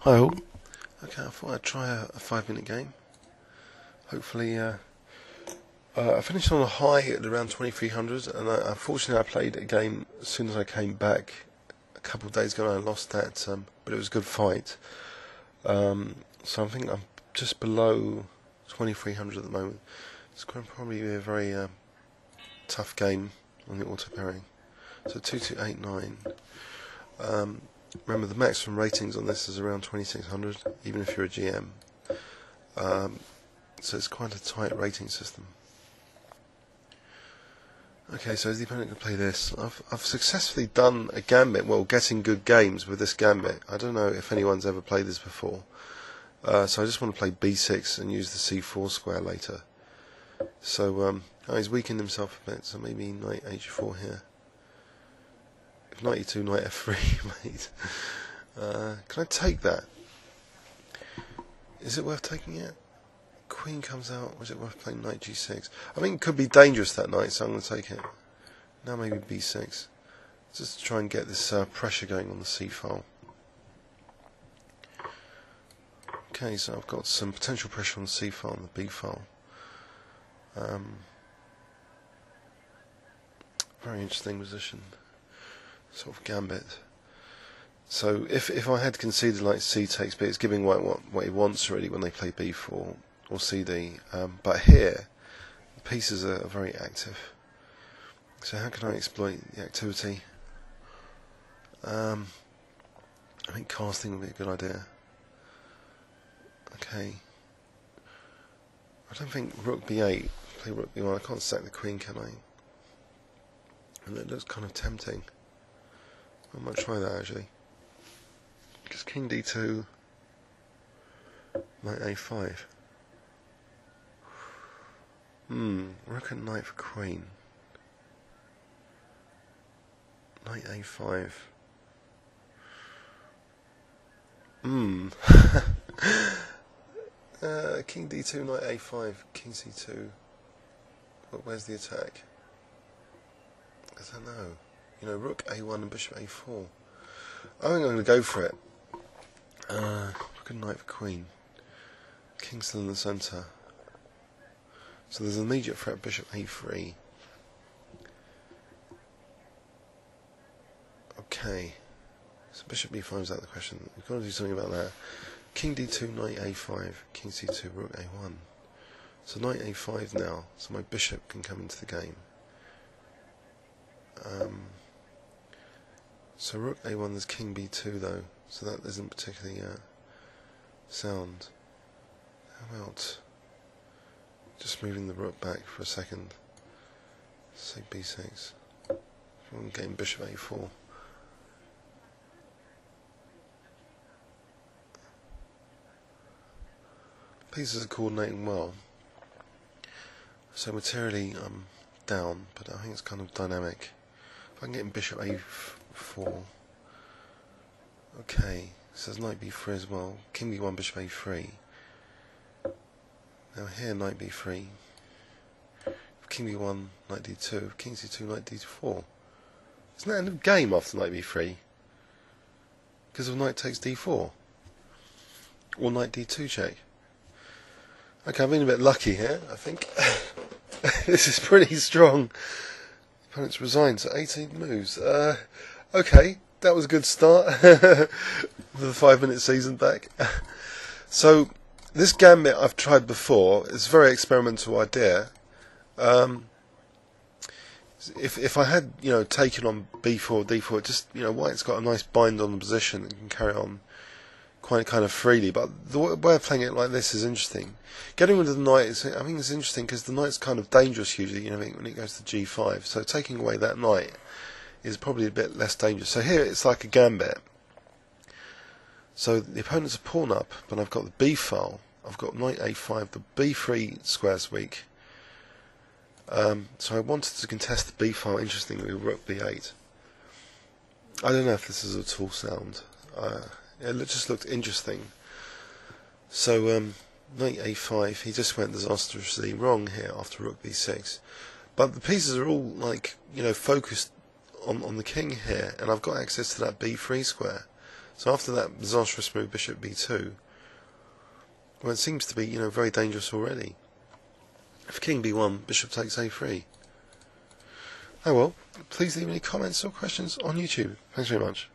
Hi all. Okay, I thought I'd try a 5-minute game. Hopefully, I finished on a high at around 2300, and unfortunately I played a game as soon as I came back a couple of days ago and I lost that, but it was a good fight. So I think I'm just below 2300 at the moment. It's going to probably be a very tough game on the auto parrying. So 2289. Remember, the maximum ratings on this is around 2600, even if you're a GM. So it's quite a tight rating system. Okay, so as the opponent can play this, I've successfully done a gambit, well, getting good games with this gambit. I don't know if anyone's ever played this before. So I just want to play b6 and use the c4 square later. So he's weakened himself a bit, so maybe knight h4 here. If knight e2, knight f3, mate. Can I take that? Is it worth taking it? Queen comes out. Was it worth playing knight g6? I think it could be dangerous that knight, so I'm going to take it. Now maybe b6. Just to try and get this pressure going on the c file. Okay, so I've got some potential pressure on the c file and the b file. Very interesting position. Sort of gambit. So if I had conceded like c takes b, it's giving white what he wants already when they play b4 or cd. But here, the pieces are very active. So how can I exploit the activity? I think casting would be a good idea. Okay. I don't think rook b8. Play rook b1. I can't sack the queen, can I? And it looks kind of tempting. I might try that actually. Because king d2, knight a5. Rook and knight for queen. Knight a5. King d2, knight a5, king c2. But where's the attack? I don't know. You know, rook a1 and bishop a4. I think I'm going to go for it. Rook and knight for queen. King still in the centre. So there's an immediate threat, bishop a3. Okay. So bishop b5 is out of the question. We've got to do something about that. King d2, knight a5, king c2, rook a1. So knight a5 now, so my bishop can come into the game. So rook a1, there's king b2 though, so that isn't particularly sound. How about just moving the rook back for a second? Say b6. I'm getting bishop a4. Pieces are coordinating well. So materially I'm down, but I think it's kind of dynamic. If I can get bishop a4. Okay, so there's knight b3 as well. King b1, bishop a3. Now here knight b3. King b1, knight d2. King c2, knight d4. Isn't that end of game after knight b3? Because of knight takes d4. Or knight d2 check. Okay, I've been a bit lucky here, I think. This is pretty strong. Opponent's resigned, so 18 moves. Okay, that was a good start for the 5-minute season back. So, this gambit I've tried before. It's a very experimental idea. If I had, taken on b4, d4, just, white's got a nice bind on the position and can carry on quite kind of freely, but the way of playing it like this is interesting. Getting rid of the knight, I think it's interesting because the knight's kind of dangerous usually, when it goes to g5. So taking away that knight is probably a bit less dangerous. So here it's like a gambit. So the opponent's a pawn up, but I've got the b file. I've got knight a5. The b3 square's weak. So I wanted to contest the b file. Interestingly, with rook b8. I don't know if this is at all sound. It just looked interesting. So knight a5, he just went disastrously wrong here after rook b6. But the pieces are all focused on the king here, and I've got access to that b3 square. So after that disastrous move, bishop b2, well, it seems to be, very dangerous already. If king b1, bishop takes a3. Oh well, please leave any comments or questions on YouTube. Thanks very much.